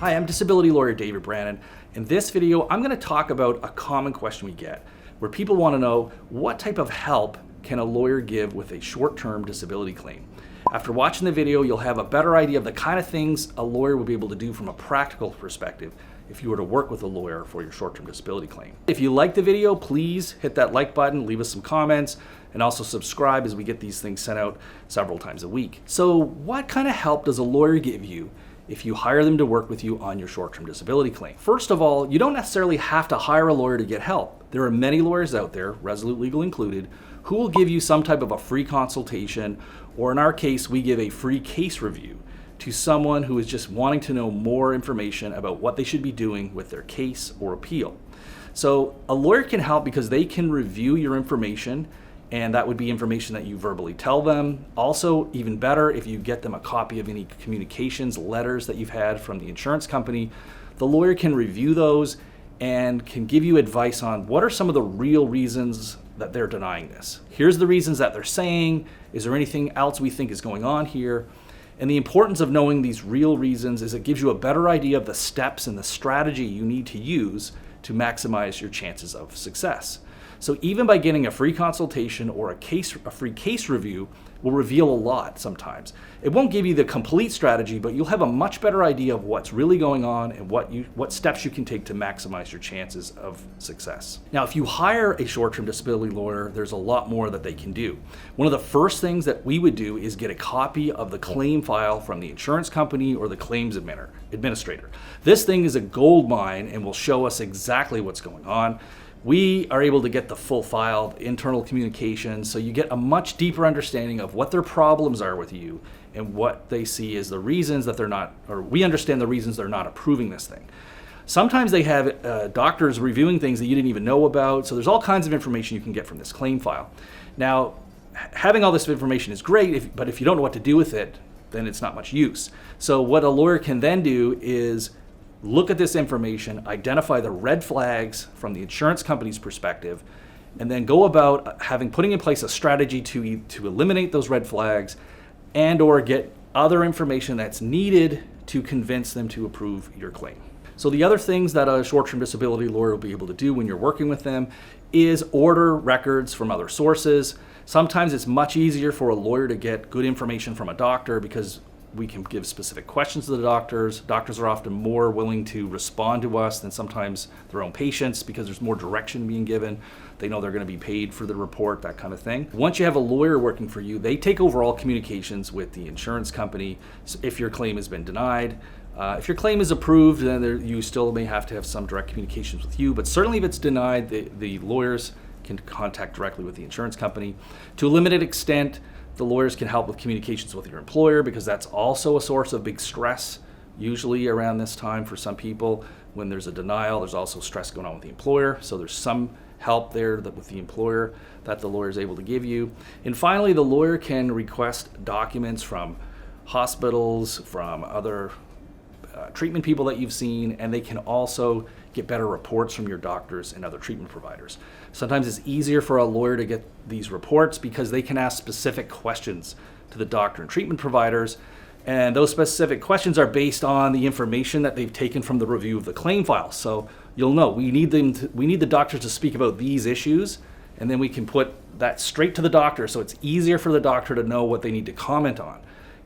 Hi, I'm disability lawyer David Brannon. In this video, I'm going to talk about a common question we get, where people want to know what type of help can a lawyer give with a short-term disability claim. After watching the video, you'll have a better idea of the kind of things a lawyer will be able to do from a practical perspective if you were to work with a lawyer for your short-term disability claim. If you like the video, please hit that like button, leave us some comments, and also subscribe as we get these things sent out several times a week. So what kind of help does a lawyer give you if you hire them to work with you on your short-term disability claim? First of all, you don't necessarily have to hire a lawyer to get help. There are many lawyers out there, Resolute Legal included, who will give you some type of a free consultation, or in our case, we give a free case review to someone who is just wanting to know more information about what they should be doing with their case or appeal. So a lawyer can help because they can review your information, and that would be information that you verbally tell them. Also, even better, if you get them a copy of any communications, letters that you've had from the insurance company, the lawyer can review those and can give you advice on what are some of the real reasons that they're denying this. Here's the reasons that they're saying. Is there anything else we think is going on here? And the importance of knowing these real reasons is it gives you a better idea of the steps and the strategy you need to use to maximize your chances of success. So even by getting a free consultation or a free case review will reveal a lot sometimes. It won't give you the complete strategy, but you'll have a much better idea of what's really going on and what steps you can take to maximize your chances of success. Now, if you hire a short-term disability lawyer, there's a lot more that they can do. One of the first things that we would do is get a copy of the claim file from the insurance company or the claims administrator. This thing is a gold mine and will show us exactly what's going on. We are able to get the full file, internal communications, so you get a much deeper understanding of what their problems are with you and what they see as the reasons that they're not, or we understand the reasons they're not approving this thing. Sometimes they have doctors reviewing things that you didn't even know about, so there's all kinds of information you can get from this claim file. Now, having all this information is great, but if you don't know what to do with it, then it's not much use. So what a lawyer can then do is look at this information, identify the red flags from the insurance company's perspective, and then go about putting in place a strategy to eliminate those red flags and or get other information that's needed to convince them to approve your claim. So the other things that a short-term disability lawyer will be able to do when you're working with them is order records from other sources. Sometimes it's much easier for a lawyer to get good information from a doctor because we can give specific questions to the doctors. Doctors are often more willing to respond to us than sometimes their own patients because there's more direction being given. They know they're going to be paid for the report, that kind of thing. Once you have a lawyer working for you, they take over all communications with the insurance company if your claim has been denied. If your claim is approved, then you still may have to have some direct communications with you, but certainly if it's denied, the lawyers can contact directly with the insurance company. To a limited extent, the lawyers can help with communications with your employer because that's also a source of big stress, usually around this time for some people. When there's a denial, there's also stress going on with the employer. So there's some help there with the employer that the lawyer is able to give you. And finally, the lawyer can request documents from hospitals, from other treatment people that you've seen, and they can also get better reports from your doctors and other treatment providers. Sometimes it's easier for a lawyer to get these reports because they can ask specific questions to the doctor and treatment providers, and those specific questions are based on the information that they've taken from the review of the claim file. So you'll know we need the doctors to speak about these issues, and then we can put that straight to the doctor, so it's easier for the doctor to know what they need to comment on,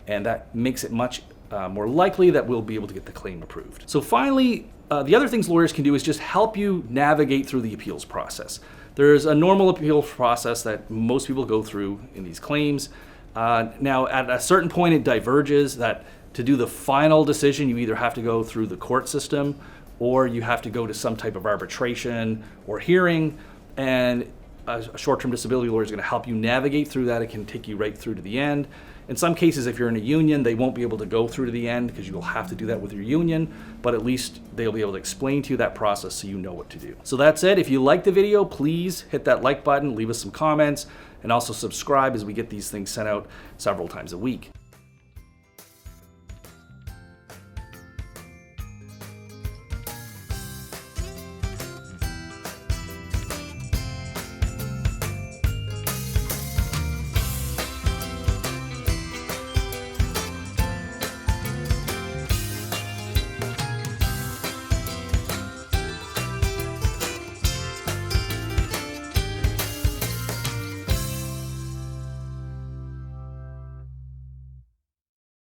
and that makes it much more likely that we'll be able to get the claim approved. So finally, the other things lawyers can do is just help you navigate through the appeals process. There's a normal appeals process that most people go through in these claims. Now, at a certain point, it diverges that to do the final decision, you either have to go through the court system or you have to go to some type of arbitration or hearing, and a short-term disability lawyer is going to help you navigate through that. It can take you right through to the end. In some cases, if you're in a union, they won't be able to go through to the end because you'll have to do that with your union, but at least they'll be able to explain to you that process so you know what to do. So that's it. If you liked the video, please hit that like button, leave us some comments, and also subscribe as we get these things sent out several times a week.